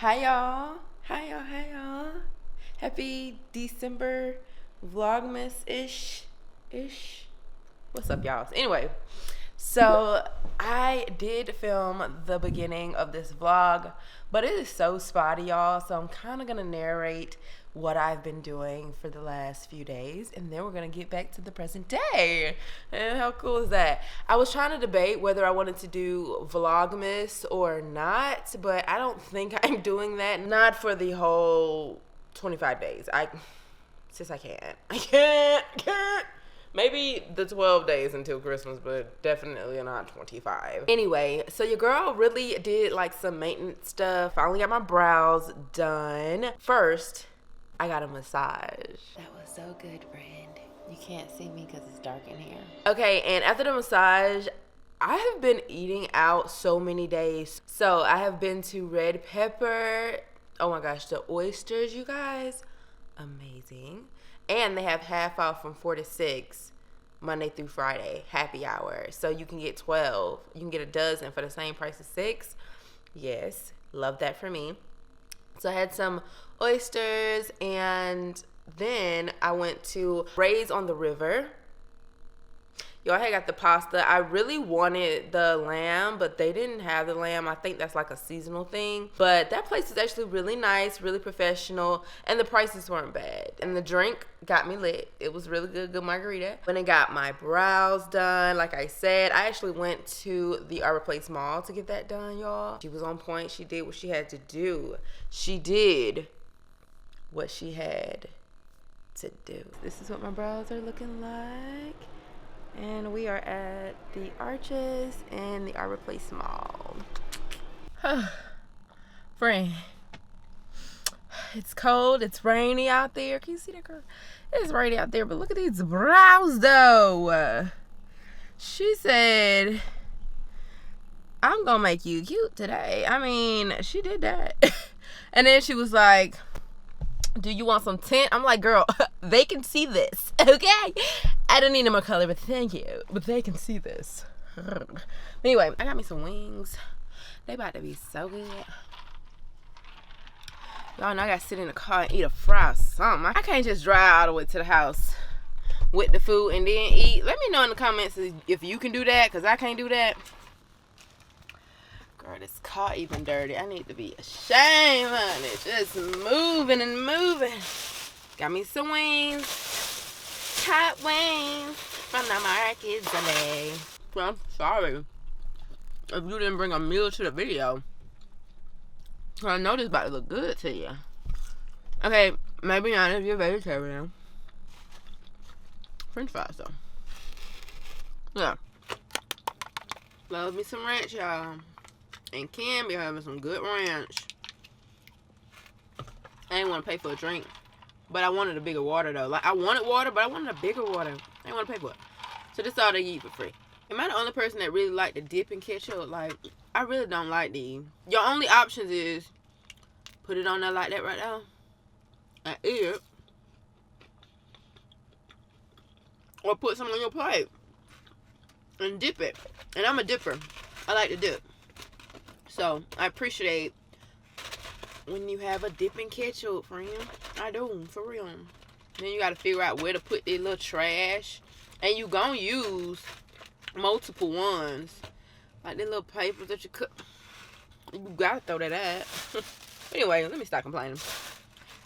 Hi y'all. Hi y'all. Hi y'all. Happy December Vlogmas-ish. What's up, y'all? Anyway, so I did film the beginning of this vlog, but it is so spotty, y'all. So I'm kind of going to narrate what I've been doing for the last few days, and then we're going to get back to the present day. And how cool is that? I was trying to debate whether I wanted to do Vlogmas or not, but I don't think I'm doing that. Not for the whole 25 days. I can't. Maybe the 12 days until Christmas, but definitely not 25. Anyway, so your girl really did like some maintenance stuff. Finally got my brows done. First, I got a massage. That was so good, friend. You can't see me because it's dark in here. Okay, and after the massage, I have been eating out so many days. So I have been to Red Pepper. Oh my gosh, the oysters, you guys. Amazing. And they have half off from 4 to 6 Monday through Friday, happy hour. So you can get 12. You can get a dozen for the same price as 6. Yes, love that for me. So I had some oysters, and then I went to Ray's on the River. Yo, I had got the pasta. I really wanted the lamb, but they didn't have the lamb. I think that's like a seasonal thing. But that place is actually really nice, really professional, and the prices weren't bad. And the drink got me lit. It was really good margarita. When I got my brows done, like I said, I actually went to the Arbor Place Mall to get that done, y'all. She was on point. She did what she had to do. She did what she had to do. This is what my brows are looking like. And we are at the Arches in the Arbor Place Mall. Friend, it's cold, it's rainy out there. Can you see that, girl? It's rainy out there, but look at these brows, though. She said, I'm gonna make you cute today. I mean, she did that. And then she was like, do you want some tint? I'm like, girl, they can see this, okay? I don't need no more color, but thank you. But they can see this. Anyway, I got me some wings. They about to be so good. Y'all know I gotta sit in the car and eat a fry or something. I can't just drive all the way to the house with the food and then eat. Let me know in the comments if you can do that, because I can't do that. Girl, this car even dirty. I need to be ashamed, honey. Just moving and moving. Got me some wings. Hot wings from the market today. Well, I'm sorry if you didn't bring a meal to the video. I know this about to look good to you. Okay, maybe not if you're vegetarian. French fries, though. Yeah. Love me some ranch, y'all. And Kim be having some good ranch. I didn't want to pay for a drink, but I wanted a bigger water, though. Like, I wanted water, but I wanted a bigger water. I didn't want to pay for it. So this is all they eat for free. Am I the only person that really like to dip in ketchup? Like, I really don't like these. Your only options is put it on there like that right now and eat it. Or put some on your plate and dip it. And I'm a dipper. I like to dip. So, I appreciate when you have a dipping ketchup, friend. I do, for real. Then you got to figure out where to put this little trash. And you gonna use multiple ones. Like the little papers that you cook. You got to throw that out. Anyway, let me stop complaining.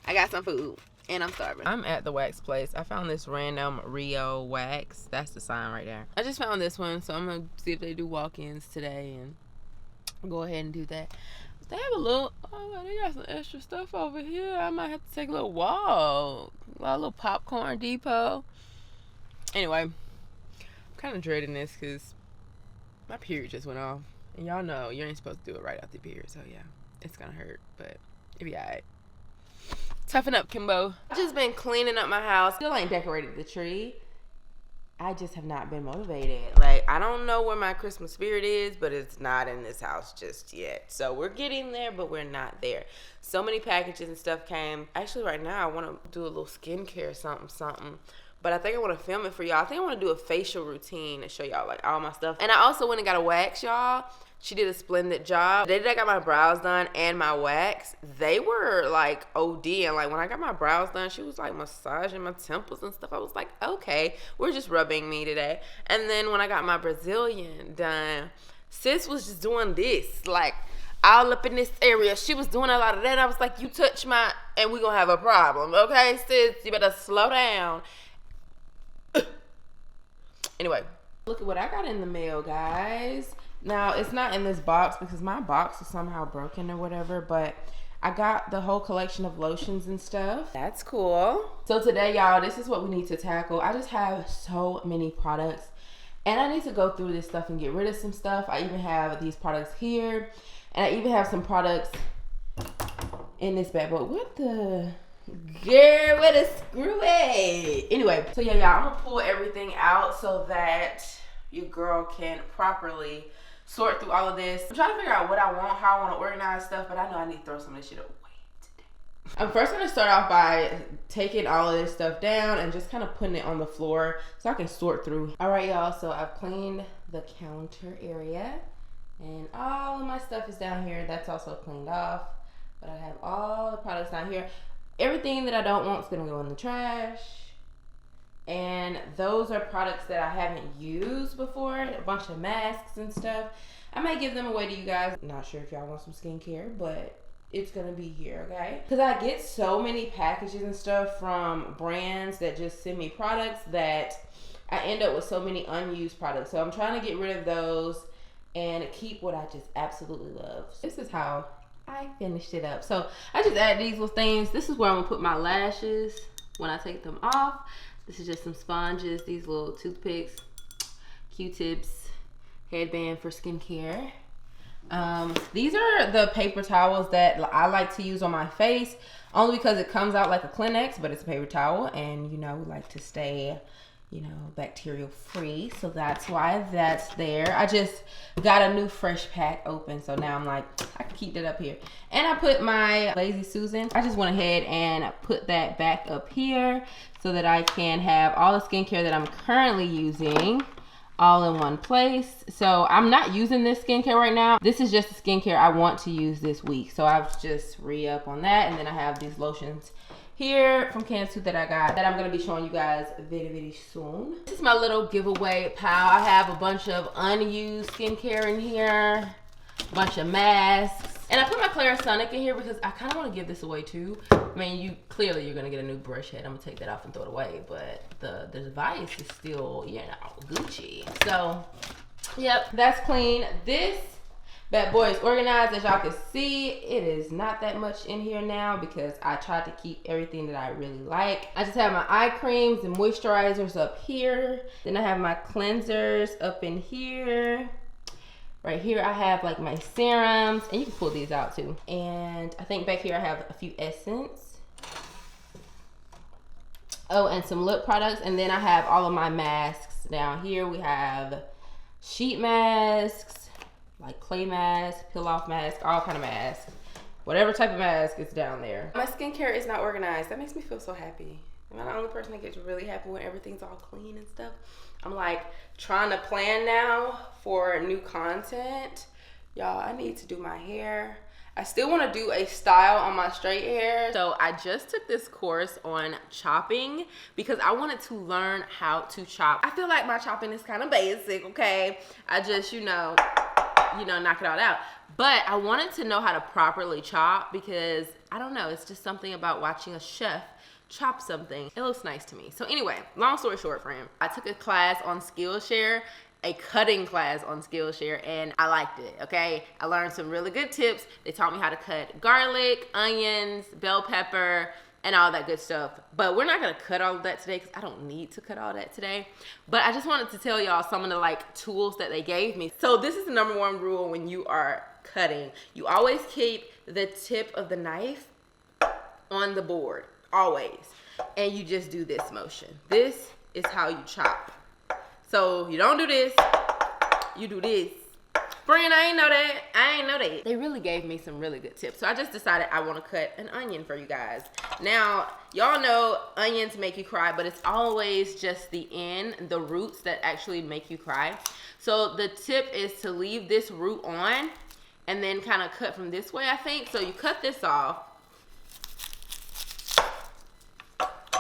I got some food. And I'm starving. I'm at the wax place. I found this random Rio wax. That's the sign right there. I just found this one. So, I'm going to see if they do walk-ins today. And go ahead and do that. They have a little, oh, they got some extra stuff over here. I might have to take a little walk. A little popcorn depot. Anyway, I'm kind of dreading this because my period just went off. And y'all know you ain't supposed to do it right after the period. So, yeah, it's going to hurt. But it'll be all right. Toughen up, Kimbo. I've just been cleaning up my house. Still ain't decorated the tree. I just have not been motivated. Like, I don't know where my Christmas spirit is, but it's not in this house just yet. So we're getting there, but we're not there. So many packages and stuff came. Actually, right now, I want to do a little skincare something. But I think I want to film it for y'all. I think I want to do a facial routine and show y'all, like, all my stuff. And I also went and got a wax, y'all. She did a splendid job. The day that I got my brows done and my wax, they were like OD. And like when I got my brows done, she was like massaging my temples and stuff. I was like, okay, we're just rubbing me today. And then when I got my Brazilian done, sis was just doing this, like all up in this area. She was doing a lot of that. I was like, you touch my, and we gonna have a problem, okay, sis? You better slow down. Anyway, look at what I got in the mail, guys. Now, it's not in this box because my box is somehow broken or whatever, but I got the whole collection of lotions and stuff. That's cool. So today, y'all, this is what we need to tackle. I just have so many products, and I need to go through this stuff and get rid of some stuff. I even have these products here, and I even have some products in this bag. But what the... Girl, where the screw at? Anyway, so yeah, y'all, I'm gonna pull everything out so that your girl can properly sort through all of this. I'm trying to figure out what I want, how I want to organize stuff, but I know I need to throw some of this shit away today. I'm first going to start off by taking all of this stuff down and just kind of putting it on the floor so I can sort through. All right, y'all, so I've cleaned the counter area and all of my stuff is down here. That's also cleaned off, but I have all the products down here. Everything that I don't want is going to go in the trash. And those are products that I haven't used before, a bunch of masks and stuff. I might give them away to you guys. Not sure if y'all want some skincare, but it's gonna be here, okay? Because I get so many packages and stuff from brands that just send me products that I end up with so many unused products. So I'm trying to get rid of those and keep what I just absolutely love. This is how I finished it up. So I just add these little things. This is where I'm gonna put my lashes when I take them off. This is just some sponges, these little toothpicks, Q-tips, headband for skincare. These are the paper towels that I like to use on my face, only because it comes out like a Kleenex, but it's a paper towel, and you know, we like to stay, you know, bacterial free, so that's why that's there. I just got a new fresh pack open, so now I'm like, I can keep that up here. And I put my Lazy Susan, I just went ahead and put that back up here so that I can have all the skincare that I'm currently using all in one place. So I'm not using this skincare right now. This is just the skincare I want to use this week. So I've just re-up on that. And then I have these lotions here from Cantu that I got that I'm gonna be showing you guys very soon. This is my little giveaway pile. I have a bunch of unused skincare in here, a bunch of masks. And I put my Clarisonic in here because I kind of want to give this away too. I mean, you're gonna get a new brush head. I'm gonna take that off and throw it away, but the device is still, you know, Gucci. So, yep, that's clean. This bad boy is organized. As y'all can see, it is not that much in here now because I tried to keep everything that I really like. I just have my eye creams and moisturizers up here. Then I have my cleansers up in here. Right here I have like my serums, and you can pull these out too. And I think back here I have a few essence. Oh, and some lip products. And then I have all of my masks. Down here we have sheet masks, like clay masks, peel off masks, all kind of masks. Whatever type of mask is down there. My skincare is not organized. That makes me feel so happy. Am I the only person that gets really happy when everything's all clean and stuff? I'm like trying to plan now for new content. Y'all, I need to do my hair. I still want to do a style on my straight hair. So I just took this course on chopping because I wanted to learn how to chop. I feel like my chopping is kind of basic, okay? I just, you know, knock it all out. But I wanted to know how to properly chop because, I don't know, it's just something about watching a chef chop something. It looks nice to me. So anyway, long story short, friend, I took a class on Skillshare, a cutting class on Skillshare, and I liked it, okay? I learned some really good tips. They taught me how to cut garlic, onions, bell pepper, and all that good stuff. But we're not gonna cut all of that today because I don't need to cut all that today. But I just wanted to tell y'all some of the like tools that they gave me. So this is the #1 rule when you are cutting. You always keep the tip of the knife on the board, always. And you just do this motion. This is how you chop. So you don't do this, you do this. Friend, I ain't know that. I ain't know that. They really gave me some really good tips. So I just decided I want to cut an onion for you guys. Now, y'all know onions make you cry, but it's always just the roots that actually make you cry. So the tip is to leave this root on and then kind of cut from this way, I think. So you cut this off.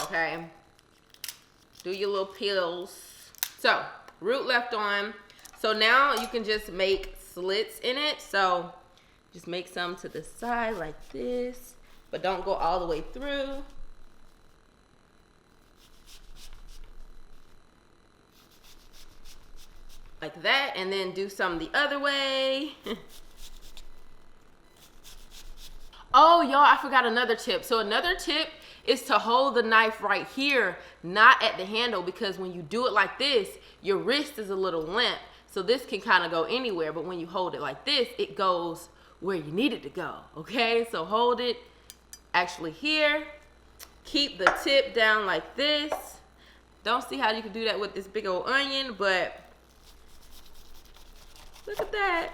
Okay. Do your little peels. So, root left on. So now you can just make slits in it. So just make some to the side like this, but don't go all the way through. Like that, and then do some the other way. Oh, y'all, I forgot another tip. So another tip is to hold the knife right here, not at the handle, because when you do it like this, your wrist is a little limp. So this can kind of go anywhere, but when you hold it like this, it goes where you need it to go, okay? So hold it actually here. Keep the tip down like this. Don't see how you can do that with this big old onion, but look at that.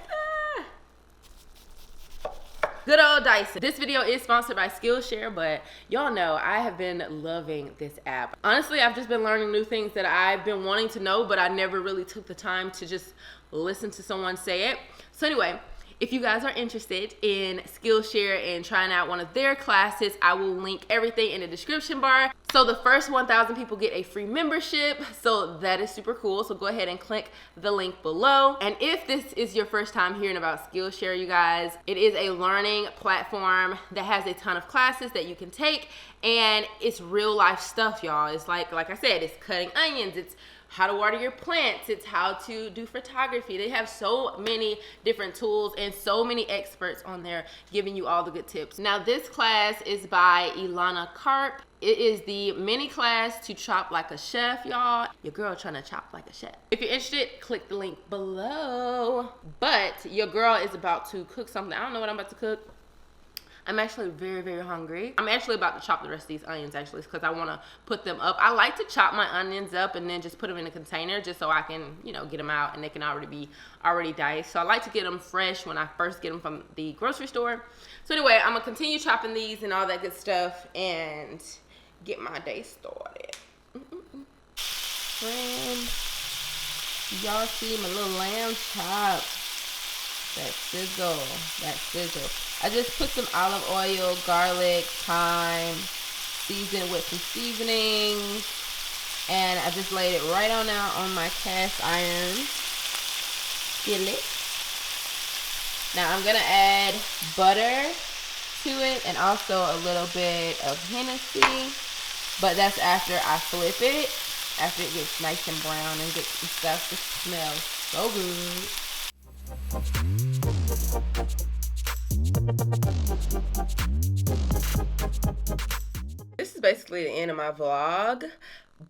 Good old Dyson. This video is sponsored by Skillshare, but y'all know I have been loving this app. Honestly, I've just been learning new things that I've been wanting to know, but I never really took the time to just listen to someone say it. So anyway, if you guys are interested in Skillshare and trying out one of their classes, I will link everything in the description bar. So the first 1,000 people get a free membership. So that is super cool. So go ahead and click the link below. And if this is your first time hearing about Skillshare, you guys, it is a learning platform that has a ton of classes that you can take. And it's real life stuff, y'all. It's like I said, it's cutting onions. It's how to water your plants. It's how to do photography. They have so many different tools and so many experts on there giving you all the good tips. Now this class is by Ilana Karp. It is the mini class to chop like a chef, y'all. Your girl trying to chop like a chef. If you're interested, click the link below. But your girl is about to cook something. I don't know what I'm about to cook. I'm actually very, very hungry. I'm actually about to chop the rest of these onions actually because I want to put them up. I like to chop my onions up and then just put them in a container just so I can, you know, get them out and they can already be diced. So I like to get them fresh when I first get them from the grocery store. So anyway, I'm going to continue chopping these and all that good stuff and get my day started. Friend, y'all see my little lamb chop? That sizzle, that sizzle. I just put some olive oil, garlic, thyme, seasoned with some seasonings, and I just laid it right on out on my cast iron skillet. Now I'm gonna add butter to it and also a little bit of Hennessy, but that's after I flip it, after it gets nice and brown and good and stuff. It smells so good. This is basically the end of my vlog,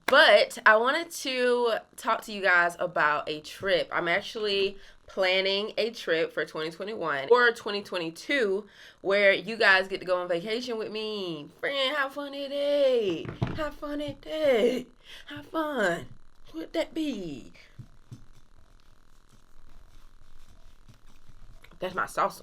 but I wanted to talk to you guys about a trip. I'm actually planning a trip for 2021 or 2022 where you guys get to go on vacation with me. Friend, how fun it is? How fun it is? How fun would that be? That's my salsa.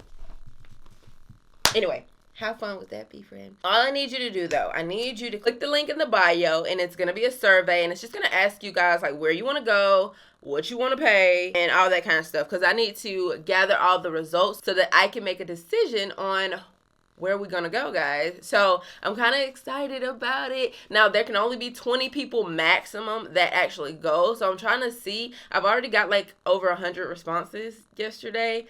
Anyway, how fun would that be, friend? All I need you to do, though, I need you to click the link in the bio, and it's going to be a survey, and it's just going to ask you guys, like, where you want to go, what you want to pay, and all that kind of stuff, because I need to gather all the results so that I can make a decision on where we're going to go, guys. So I'm kind of excited about it. Now, there can only be 20 people maximum that actually go, so I'm trying to see. I've already got, like, over 100 responses yesterday.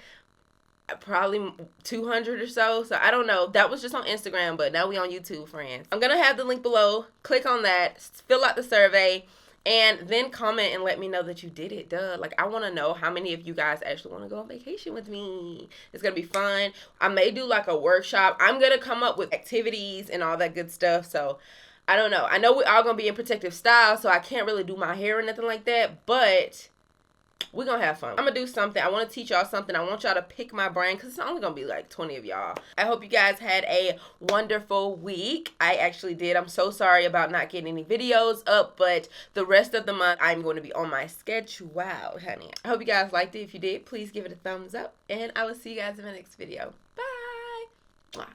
Probably 200 or so. So I don't know. That was just on Instagram, but now we on YouTube, friends. I'm gonna have the link below. Click on that, fill out the survey, and then comment and let me know that you did it. Duh. Like, I want to know how many of you guys actually want to go on vacation with me. It's gonna be fun. I may do like a workshop. I'm gonna come up with activities and all that good stuff. So I don't know. I know we're all gonna be in protective style, so I can't really do my hair or nothing like that, but we're gonna have fun. I'm gonna do something. I want to teach y'all something. I want y'all to pick my brain because it's only gonna be like 20 of y'all. I hope you guys had a wonderful week. I actually did. I'm so sorry about not getting any videos up, but the rest of the month I'm going to be on my schedule. Wow, honey. I hope you guys liked it. If you did, please give it a thumbs up, and I will see you guys in my next video. Bye. Mwah.